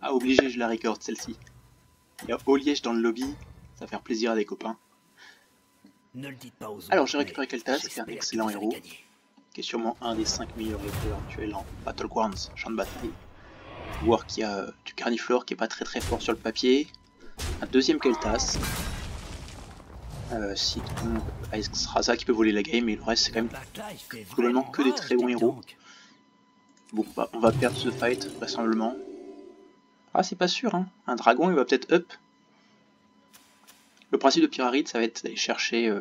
Ah, obligé, je la record celle-ci. Il y a Oliège dans le lobby, ça va faire plaisir à des copains. Ne le dites pas aux autres. Alors j'ai récupéré Keltas, qui est un j'espère excellent que vous allez héros, gagner. qui est sûrement un des 5 meilleurs héros actuels en Battlegrounds, champ de bataille. Voir qu'il y a du Carniflore qui est pas très fort sur le papier. Un deuxième Keltas. Raza qui peut voler la game, mais le reste c'est quand même globalement que des très bons héros. Bon bah on va perdre ce fight vraisemblablement. Ah c'est pas sûr hein, un dragon il va peut-être up. Le principe de Pyramide ça va être d'aller chercher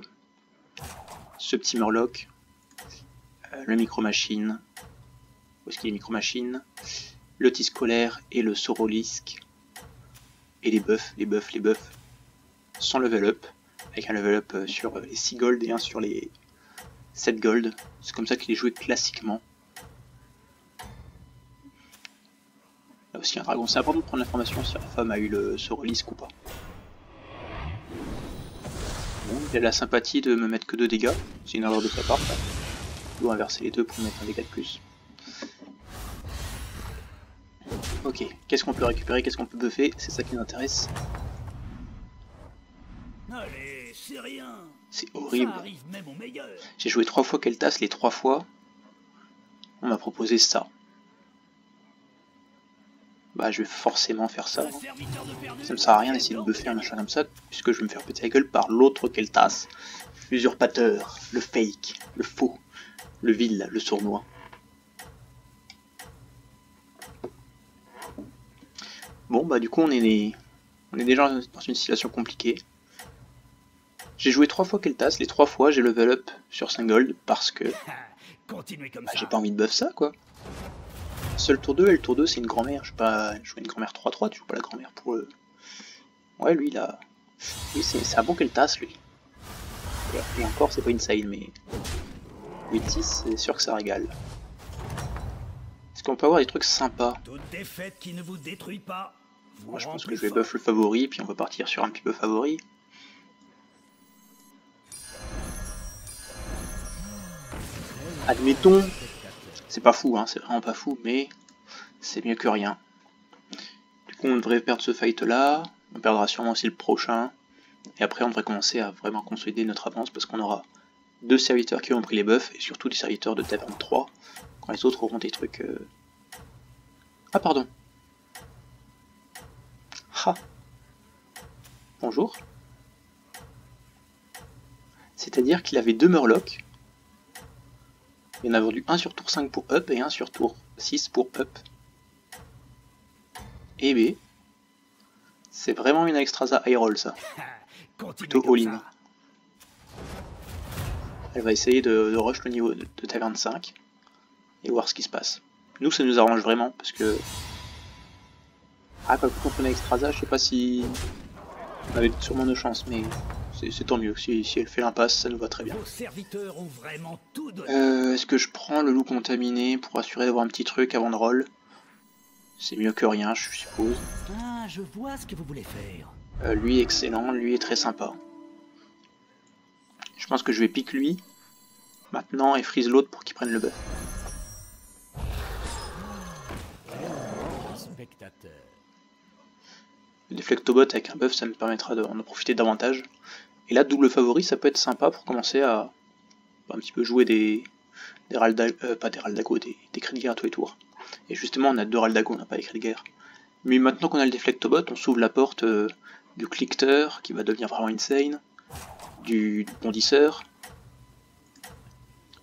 ce petit Murloc, le micro-machine, où est-ce qu'il est micro-machine, le tis scolaire et le Sorolisk. Et les buffs sans level up, avec un level up sur les 6 gold et un sur les 7 gold. C'est comme ça qu'il est joué classiquement. Là aussi un dragon, c'est important de prendre l'information si la femme a eu le Sorolisk ou pas. Bon, il a la sympathie de me mettre que 2 dégâts, c'est une erreur de sa part. Il doit inverser les deux pour mettre un dégât de plus. Ok, qu'est-ce qu'on peut récupérer, qu'est-ce qu'on peut buffer, c'est ça qui nous intéresse. Allez, c'est rien. C'est horrible. Ça arrive même au meilleur. J'ai joué 3 fois Keltas, les 3 fois, on m'a proposé ça. Bah je vais forcément faire ça. Ça me sert à rien d'essayer de buffer un machin comme ça, puisque je vais me faire péter la gueule par l'autre Keltas. L'usurpateur, le fake, le faux, le vil, le sournois. Bon bah du coup on est déjà dans une situation compliquée. J'ai joué 3 fois Keltas, les 3 fois j'ai level up sur 5 gold parce que j'ai pas envie de buff ça quoi. Seul tour 2 et le tour 2 c'est une grand-mère, je vais pas jouer une grand-mère 3-3, tu joues pas la grand-mère pour eux. Ouais lui là. Oui c'est un bon Keltas lui. Et encore c'est pas insane mais 8-6 c'est sûr que ça régale. Est-ce qu'on peut avoir des trucs sympas? Toute défaite qui ne vous détruit pas. Moi je pense que je vais buff le favori puis on va partir sur un petit peu favori. Admettons, c'est pas fou, hein, c'est vraiment pas fou, mais c'est mieux que rien. Du coup on devrait perdre ce fight là, on perdra sûrement aussi le prochain, et après on devrait commencer à vraiment consolider notre avance parce qu'on aura 2 serviteurs qui ont pris les buffs, et surtout des serviteurs de taverne 3, quand les autres auront des trucs... Ah pardon. Ah. Bonjour. C'est-à-dire qu'il avait 2 Murlocs. Il en a vendu un sur tour 5 pour up et un sur tour 6 pour up. Eh B. C'est vraiment une extraza high roll ça. Plutôt all-in. Elle va essayer de rush le niveau de taverne 5 et voir ce qui se passe. Nous ça nous arrange vraiment parce que... Ah quand on a extraza, je sais pas si... On avait sûrement nos chances mais... C'est tant mieux, si elle fait l'impasse, ça nous va très bien. Est-ce que je prends le loup contaminé pour assurer d'avoir un petit truc avant de roll? C'est mieux que rien, je suppose. Ah, je vois ce que vous voulez faire. Lui est excellent, lui est très sympa. Je pense que je vais pique lui, maintenant, et freeze l'autre pour qu'il prenne le buff. Le déflectobot avec un buff, ça me permettra d'en profiter davantage. Et là, double favori, ça peut être sympa pour commencer à un petit peu jouer des pas des Raldago, des cris de guerre à tous les tours. Et justement, on a 2 Raldago, on n'a pas les cris de guerre. Mais maintenant qu'on a le déflectobot, on s'ouvre la porte du clickter, qui va devenir vraiment insane, du bondisseur.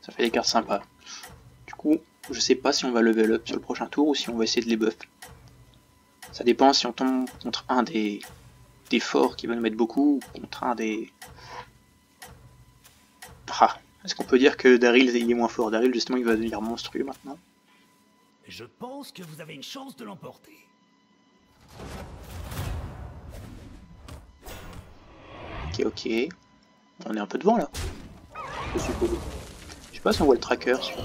Ça fait des cartes sympas. Du coup, je sais pas si on va level up sur le prochain tour ou si on va essayer de les buff. Ça dépend si on tombe contre un des forts qui va nous mettre beaucoup, ou contre un des... Ah, est-ce qu'on peut dire que Daryl il est moins fort? Daryl justement il va devenir monstrueux maintenant. Je pense que vous avez une chance de l'emporter. Ok. On est un peu devant là. Je suppose. Je sais pas si on voit le tracker sur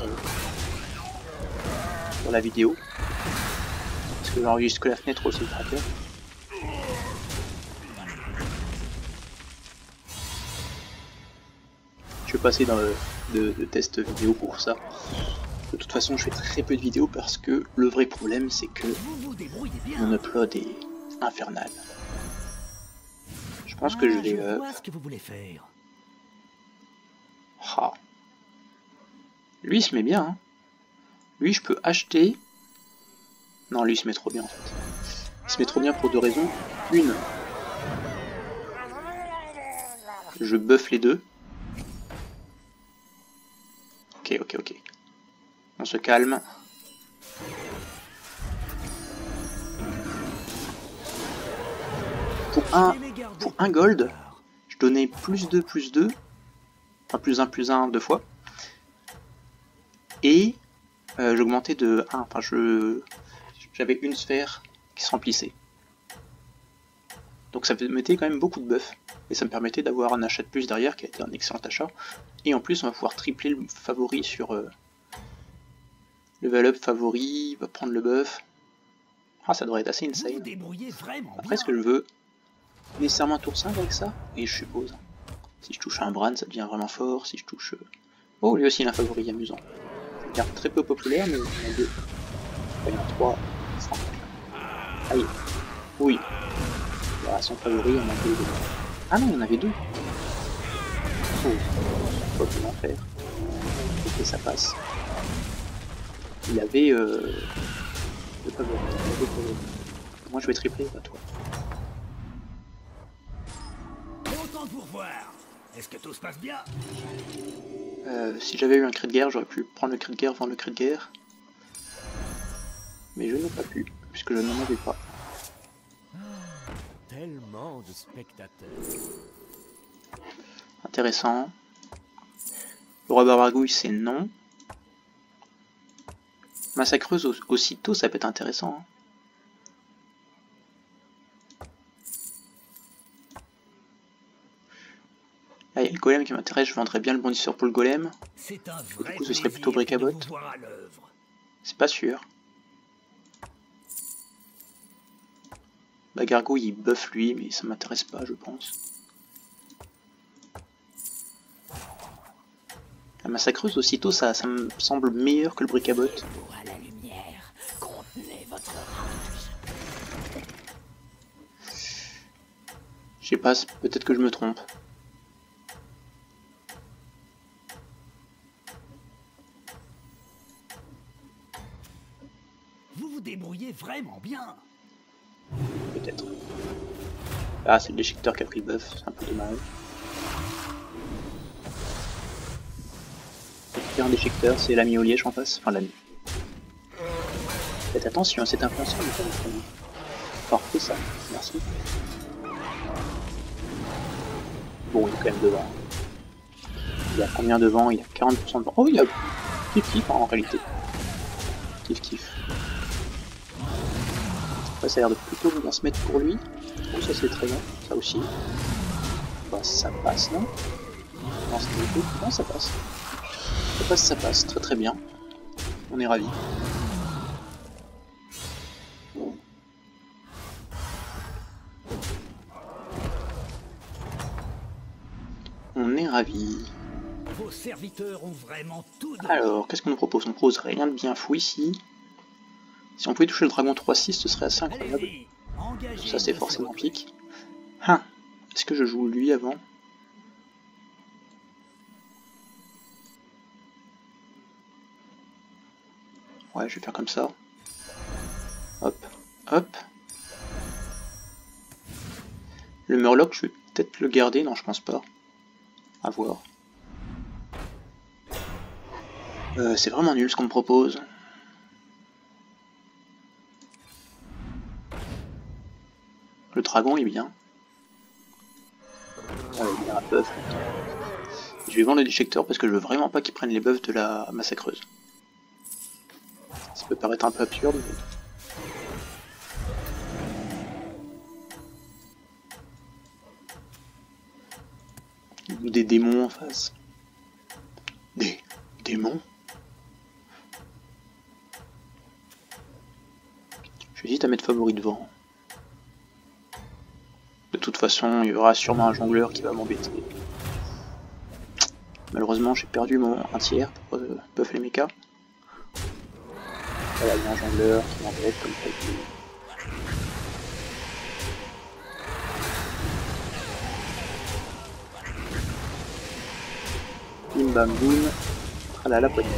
la vidéo. Parce que j'enregistre que la fenêtre aussi le tracker. Je vais passer dans de test vidéo pour ça. De toute façon, je fais très peu de vidéos parce que le vrai problème, c'est que mon upload est infernal. Je pense que je vais... vois ce que vous voulez faire. Ah. Lui, il se met bien. Hein. Lui, je peux acheter... Non, lui, il se met trop bien, en fait. Il se met trop bien pour deux raisons. Une, je buff les deux. Ok. On se calme. Pour un gold, je donnais plus 2, enfin plus 1 deux fois. Et j'augmentais de 1, enfin j'avais une sphère qui se remplissait. Donc ça me mettait quand même beaucoup de buff. Et ça me permettait d'avoir un achat de plus derrière qui a été un excellent achat. Et en plus on va pouvoir tripler le favori sur level up favori, il va prendre le buff. Ah, ça devrait être assez insane. Après, ce que je veux, nécessairement tour 5 avec ça, et je suppose. Si je touche un Bran, ça devient vraiment fort. Si je touche... Oh, lui aussi il a un favori amusant. C'est une carte très peu populaire, mais il y en a deux. Enfin, il y en a trois. Aïe. Oui. Voilà, son favori, il y en a deux. Ah non, il y en avait deux. Oh, faut comment faire. Ok, ça passe. Il avait le favori. Moi je vais tripler, pas toi. Autant pour voir. Est-ce que tout se passe bien? Si j'avais eu un cri de guerre, j'aurais pu prendre le cri de guerre, vendre le cri de guerre. Mais je n'ai pas pu, puisque je n'en avais pas. Tellement de spectateurs. Intéressant. Le roi baragouille, c'est non. Massacreuse aussitôt, ça peut être intéressant. Hein. Là, il y a le golem qui m'intéresse, je vendrais bien le bondisseur pour le golem. Et du coup, ce serait plutôt bric-à-bot. C'est pas sûr. La gargouille, il buff lui, mais ça m'intéresse pas, je pense. La massacreuse aussitôt, ça me semble meilleur que le bric-à-bot. Je sais pas, peut-être que je me trompe. Vous vous débrouillez vraiment bien. Peut-être. Ah, c'est le déchiqueteur qui a pris le buff, c'est un peu dommage. C'est un déchiqueteur, c'est l'ami au liège en face, enfin l'ami. Faites attention à cet influenceur, mais pas vraiment. Parfait ça, merci. Bon, il est quand même devant. Il a combien devant? Il a 40% devant. Oh, il a kiff en réalité. Kiff. Après, ça a l'air de plutôt bien se mettre pour lui. Oh, ça c'est très bien, ça aussi. Bah, ça passe, non? Non, non, ça passe. Ça passe, très très bien. On est ravis. On est ravis. Vos serviteurs ont vraiment tout donné. Alors, qu'est-ce qu'on nous propose? On propose rien de bien fou ici. Si on pouvait toucher le dragon 3-6, ce serait assez incroyable. Ça c'est forcément pique. Ah, est-ce que je joue lui avant? Ouais, je vais faire comme ça. Hop. Le Murloc, je vais peut-être le garder. Non, je pense pas. À voir. C'est vraiment nul ce qu'on me propose. Le dragon est bien. Il y a un buff. Je vais vendre le déchiqueteur parce que je veux vraiment pas qu'ils prennent les buffs de la massacreuse. Ça peut paraître un peu absurde, mais... Des démons en face. Des démons? J'hésite à mettre favori devant. De toute façon, il y aura sûrement un jongleur qui va m'embêter. Malheureusement, j'ai perdu un tiers pour buff les mechas. Voilà, il y a un jongleur qui m'embête comme ça. Bim bam boum. Ah là, la poignée.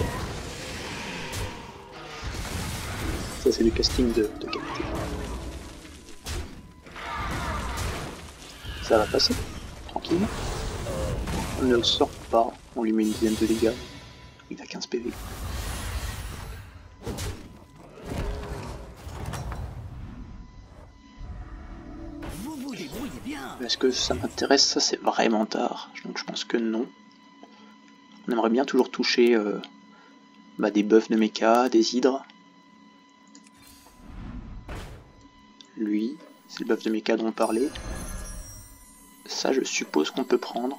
Ça c'est du casting de qualité. Ça va passer, tranquillement. On ne le sort pas, on lui met une dizaine de dégâts. Il a 15 PV. Vous vous débrouillez bien. Est-ce que ça m'intéresse? Ça c'est vraiment tard, donc je pense que non. On aimerait bien toujours toucher des buffs de mecha, des hydres. Lui, c'est le buff de mecha dont on parlait. Ça je suppose qu'on peut prendre.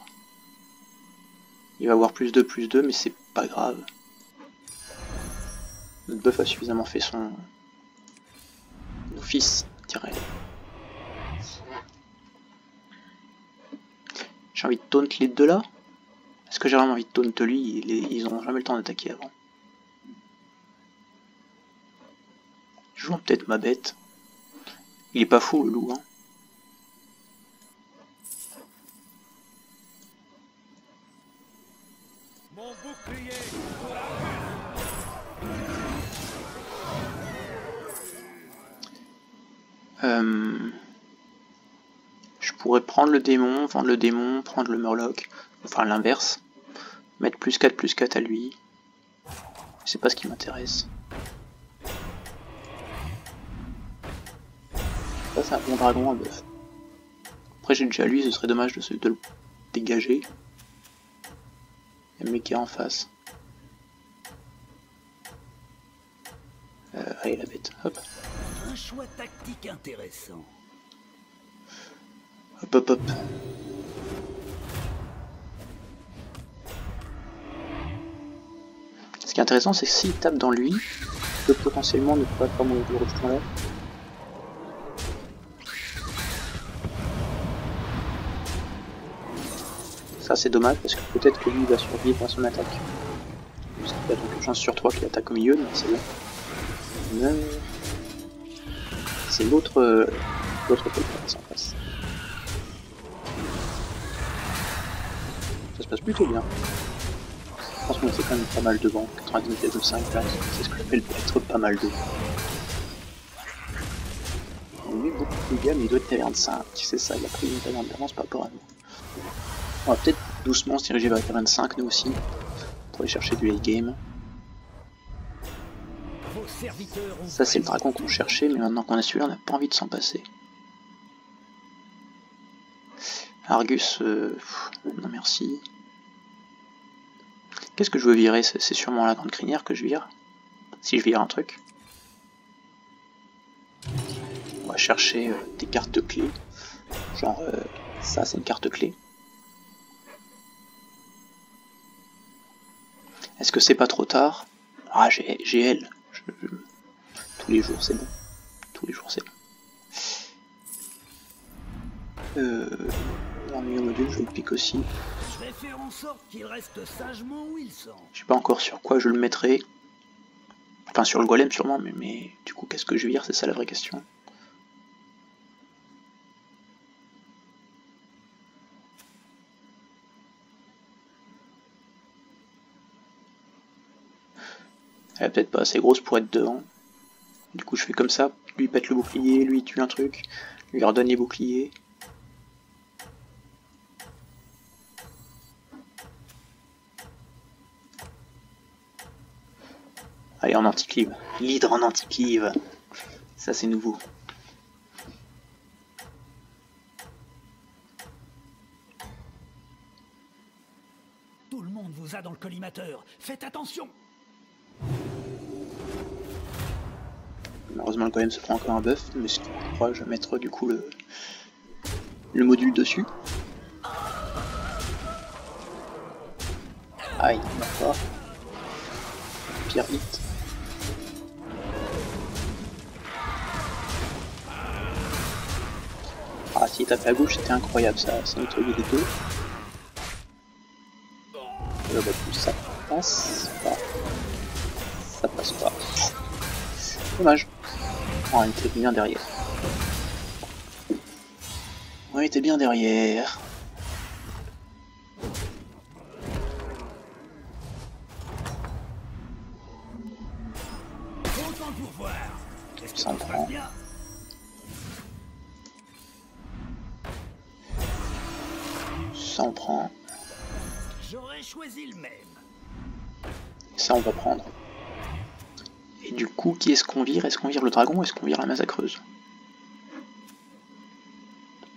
Il va avoir +2, mais c'est pas grave. Notre buff a suffisamment fait son office, dirais. J'ai envie de taunt les deux là. Est-ce que j'ai vraiment envie de taunt lui? Ils ont jamais le temps d'attaquer avant. Je joue peut-être ma bête. Il est pas fou le loup, hein. Mon bouclier. Je pourrais prendre le démon, vendre le démon, prendre le murloc, enfin l'inverse, mettre +4 à lui. C'est pas ce qui m'intéresse. Ça c'est un bon dragon à buff. Après j'ai déjà lui, ce serait dommage de le dégager. Il y a le mec qui est en face. Allez la bête, hop. Un choix tactique intéressant. Hop hop hop. Ce qui est intéressant c'est que s'il tape dans lui, il peut potentiellement ne pas faire mourir le restant là. Ça c'est dommage parce que peut-être que lui va survivre à son attaque. Parce qu'il y a donc une chance sur 3 qu'il attaque au milieu, mais c'est bon. C'est l'autre côté qui en face. Ça se passe plutôt bien. Je pense qu'on était quand même pas mal devant, 99,5 là, c'est ce que j'appelle être pas mal devant. On met beaucoup de dégâts mais il doit être taverne 5, c'est ça, il a pris une taverne d'avance par rapport à nous. On va peut-être doucement se diriger vers la taverne 5 nous aussi, pour aller chercher du late game. Ça c'est le dragon qu'on cherchait, mais maintenant qu'on a celui-là on n'a pas envie de s'en passer. Argus, non merci. Qu'est-ce que je veux virer? C'est sûrement la grande crinière que je vire. Si je vire un truc. On va chercher des cartes clés. Genre, ça c'est une carte clé. Est-ce que c'est pas trop tard? Ah, j'ai elle. Tous les jours c'est bon. Tous les jours c'est bon. L'armure module, je le pique aussi. Je vais faire en sorte qu'il reste sagement où il sont. Je sais pas encore sur quoi je le mettrai. Enfin sur le golem sûrement, mais du coup qu'est-ce que je vire? C'est ça la vraie question. Elle est peut-être pas assez grosse pour être devant. Du coup je fais comme ça, lui pète le bouclier, lui tue un truc, lui redonne les boucliers. Allez, en anti-cleave. L'hydre en anti-cleave. Ça c'est nouveau. Tout le monde vous a dans le collimateur. Faites attention. Malheureusement le golem se prend encore un buff, mais je crois que je vais mettre du coup le module dessus. Aïe, d'accord. Pire hit. Ah, s'il tape à gauche, c'était incroyable, ça nettoyait les deux. Ça passe pas. Ça passe pas. Dommage. Oh, il était bien derrière. Ouais, il était bien derrière. Ça en prend. Ça en prend. J'aurais choisi le même. Ça on va prendre. Et du coup, qui est-ce qu'on vire? Est-ce qu'on vire le dragon ou est-ce qu'on vire la massacreuse?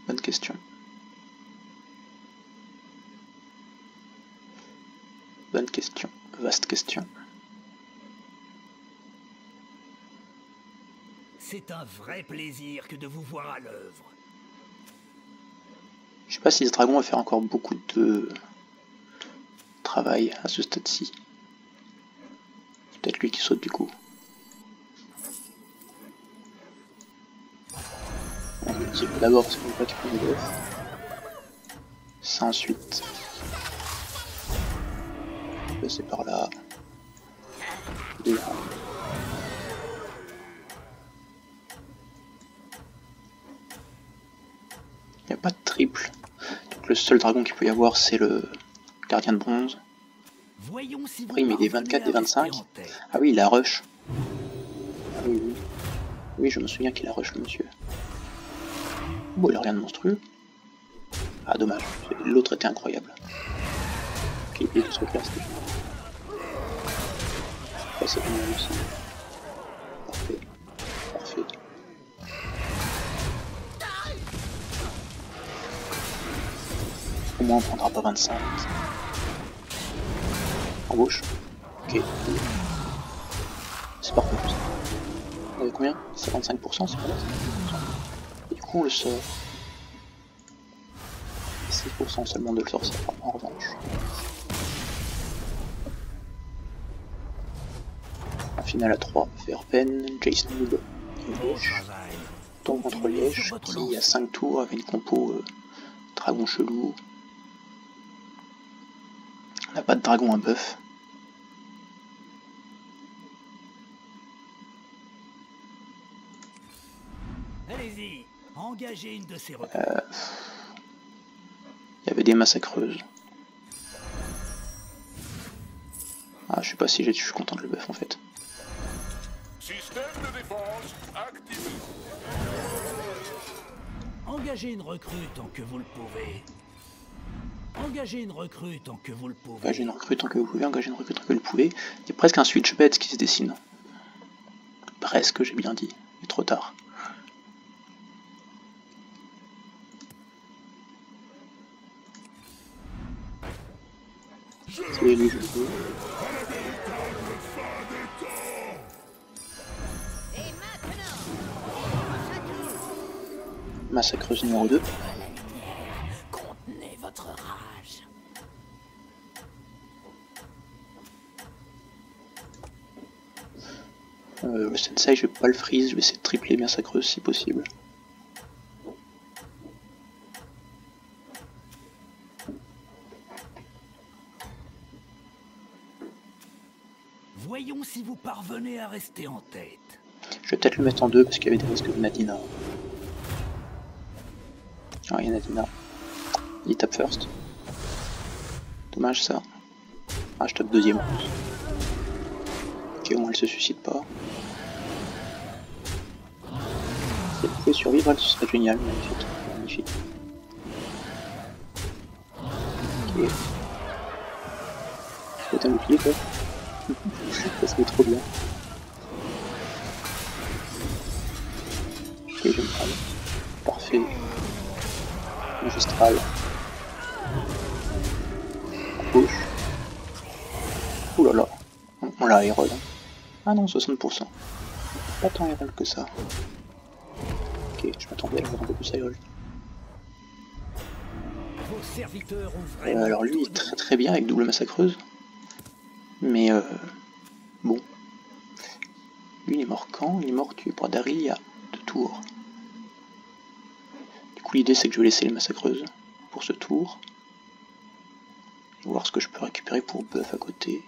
Bonne question. Bonne question. Vaste question. C'est un vrai plaisir que de vous voir à l'œuvre. Je sais pas si ce dragon va faire encore beaucoup de travail à ce stade-ci. C'est peut-être lui qui saute du coup. On le tire d'abord parce qu'on veut pas qu'il prenne le buff. Ça ensuite. Passer par là. Là. Il n'y a pas de triple. Donc le seul dragon qu'il peut y avoir c'est le gardien de bronze. Voyons si Après il met des 24, des 25. Ah oui, il a rush. Ah oui, oui. Oui, je me souviens qu'il a rush le monsieur. Bon, il a rien de monstrueux. Ah dommage, l'autre était incroyable. Ok, il est tout ce truc là, c'était génial. Ça c'est génial aussi. Parfait. Parfait. Au moins on prendra pas 25. En gauche. Ok. C'est parfait tout ça. On avait combien? 55%, c'est pas mal. Et du coup on le sort. 6% seulement de le sorcier en revanche. En finale à 3, Verpen, Jason Noob et Liège. Tombe contre Liège qui à 5 tours avait une compo dragon chelou. On n'a pas de dragon à buff. Allez-y, engagez une de ces recrues. Il y avait des massacreuses. Ah, je sais pas si je suis content de le buff en fait. Système de défense activé. Engagez une recrue tant que vous le pouvez. Engagez une recrue tant que vous le pouvez. Engagez une recrue tant que vous pouvez, engagez une recrue tant que vous le pouvez. Il y a presque un switch bête qui se dessine. Presque, j'ai bien dit. Mais trop tard. C'est lui, je le veux. Massacreuse numéro 2. Contenez votre rage. Le sensei, je vais pas le freeze, je vais essayer de tripler massacreuse si possible. Voyons si vous parvenez à rester en tête. Je vais peut-être le mettre en 2 parce qu'il y avait des risques de Nadina. Ah, il y a Nadina. Il tape first. Dommage ça. Ah, je tape deuxième en plus. Ok, au moins elle se suicide pas. Si elle pouvait survivre, elle, ce serait génial. Magnifique. Magnifique. Ok. Faut un bouclier quoi. Ça serait trop bien. Ok, je vais me prendre. Parfait. Magistral. À gauche. Ouh là là. On l'a Herald. Ah non, 60%. Pas tant Herald que ça. Ok, je m'attendais à avoir un peu plus Herald. Vos serviteurs ont vraiment Alors lui, il est très très bien avec double massacreuse. Mais bon. Lui, il est mort quand? Il est mort tué par Dari il y a 2 tours. Du coup, l'idée c'est que je vais laisser les massacreuses pour ce tour. Et voir ce que je peux récupérer pour buff à côté.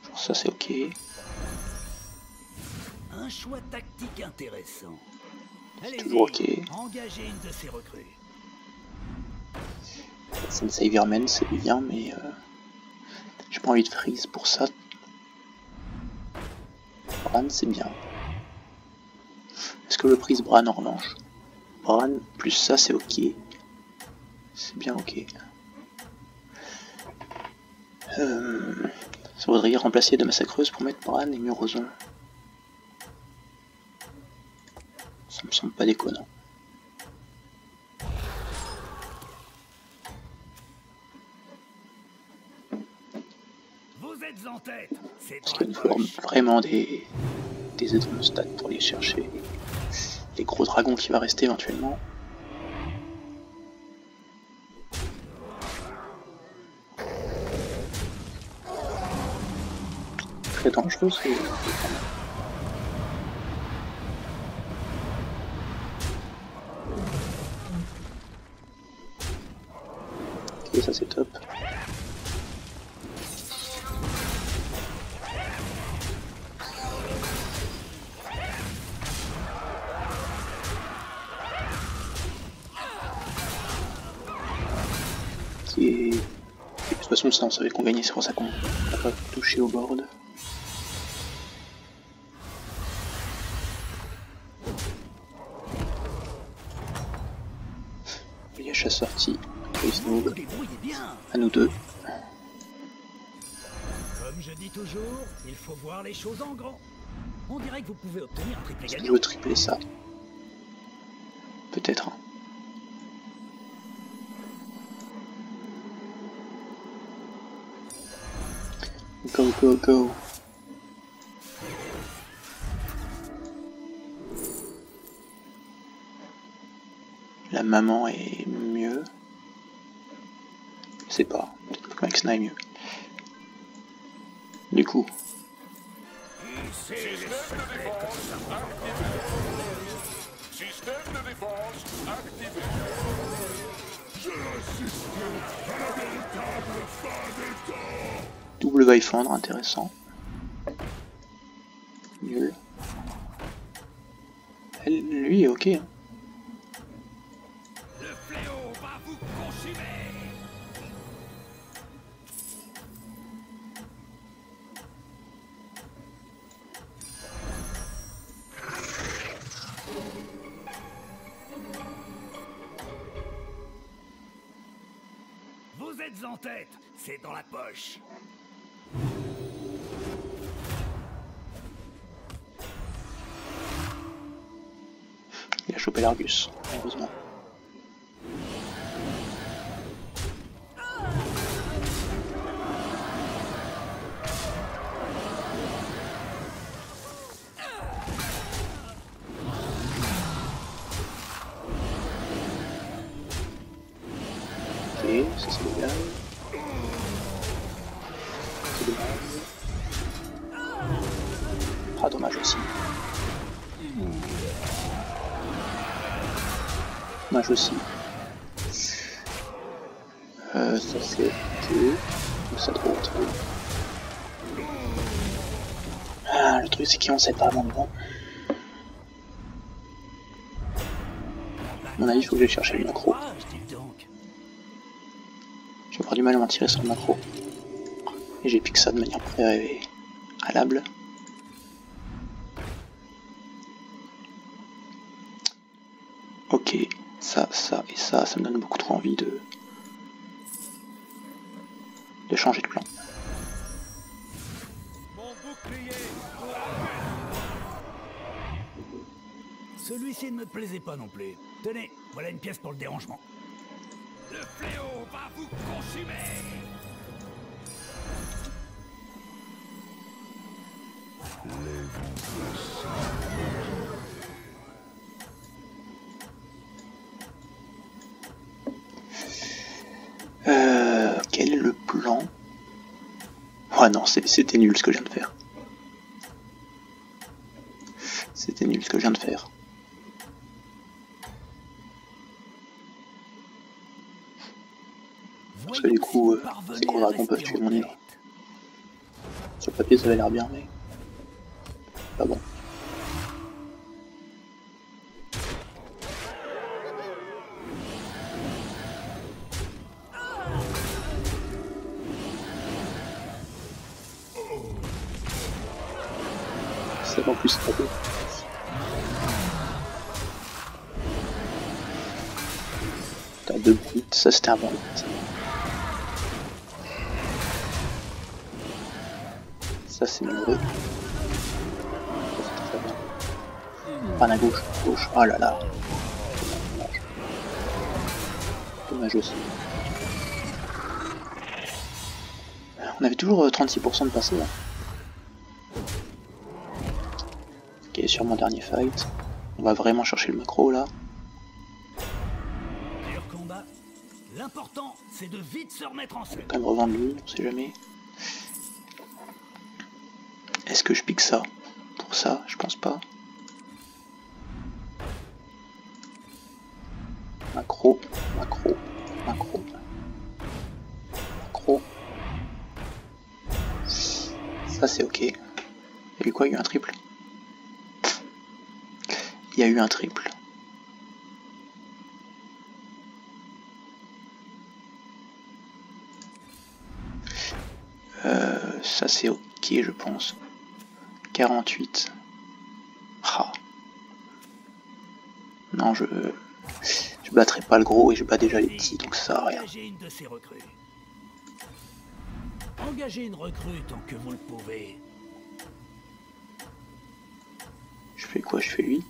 Genre Ça c'est ok. Un choix tactique intéressant. Allez-y, Toujours ok. engagez une de ces recrues. Sensei Vermen c'est bien, mais j'ai pas envie de freeze pour ça. Bran c'est bien. Est-ce que je prise Bran en revanche? Bran plus ça c'est ok. C'est bien ok. Ça voudrait dire remplacer de massacreuse pour mettre Bran et Murozon. Ça me semble pas déconnant. Vous êtes en tête. C'est Parce dans qu'il la nous faut poche. vraiment des hédromostats pour aller chercher les gros dragons qui va rester éventuellement. Très dangereux ce. Ok, ça c'est top. Et de toute façon ça on savait qu'on gagnait, c'est pour ça qu'on n'a pas touché au board. Liège a sorti, Chris Noob, à nous deux. Comme je dis toujours, il faut voir les choses en grand. On dirait que vous pouvez obtenir un triplé Est-ce que je gagnant. veux tripler ça? Peut-être. Go, go, go. La maman est mieux. Je sais pas. Peut-être que Maxna est mieux. Du coup. Système de défense activé. Je assiste à la véritable fin des temps. Double vaille fendre, intéressant. Nul. Elle, lui est ok. Hein. Le fléau va vous consumer. Vous êtes en tête, c'est dans la poche. Il a chopé l'Argus, heureusement. Ok, ça c'est dommage. C'est dommage. Ah, dommage aussi. Dommage aussi. Ça c'est ok. Ça trop trop. Ah, le truc c'est qu'on sait pas vraiment. À mon avis, il faut que j'aille chercher le macro. Je vais avoir du mal à m'en tirer sur le macro. Et j'ai piqué ça de manière préalable. Ok, ça et ça me donne beaucoup trop envie de changer de plan. Celui-ci ne me plaisait pas non plus. Tenez, voilà une pièce pour le dérangement. Le fléau va vous consumer. Quel est le plan? Ah non, c'était nul ce que je viens de faire. C'était nul ce que je viens de faire. Parce que du coup, ces gros dragons peuvent tuer mon île. Sur le papier ça avait l'air bien, mais pas bon. C'est en plus pas beau. T'as 2 brutes, ça c'était un bon hit. Ça c'est malheureux. Ça, très bien. Pas à gauche, gauche. Oh là là. Dommage. Dommage aussi. On avait toujours 36% de passé. Hein. Ok, sur mon dernier fight. On va vraiment chercher le macro là. Combat. L'important, c'est de vite se remettre en scène. Quand même revendre lui, on sait jamais. Est-ce que je pique ça? Pour ça, je pense pas. Macro, macro, macro. Macro. Ça c'est ok. Il y a eu quoi? Il y a eu un triple. Il y a eu un triple. Ça c'est ok je pense. 48. Ah. Non, je battrai pas le gros et je bats déjà les petits, donc ça sert à rien. Engagez une de ces recrues. Engagez une recrue tant que vous le pouvez. Je fais quoi? Je fais lui.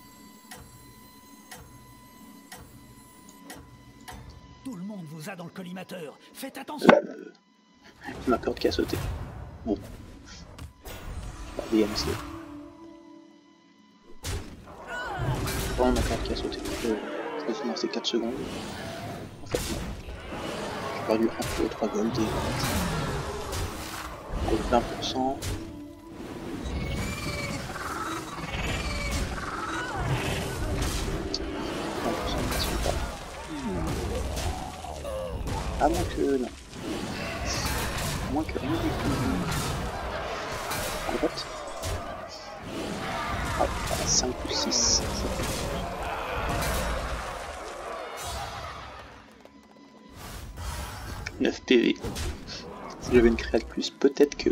Tout le monde vous a dans le collimateur. Faites attention. Ma corde qui a sauté. Bon. DMC. Bon, ma corde qui a sauté. Je vais finir ces 4 secondes. En fait, non. J'ai perdu un peu 3 gold et 20%. À moins que non. À moins que rien du tout. En fait. Ah, 5 plus 6. 9 PV. Si j'avais une créa de plus, peut-être que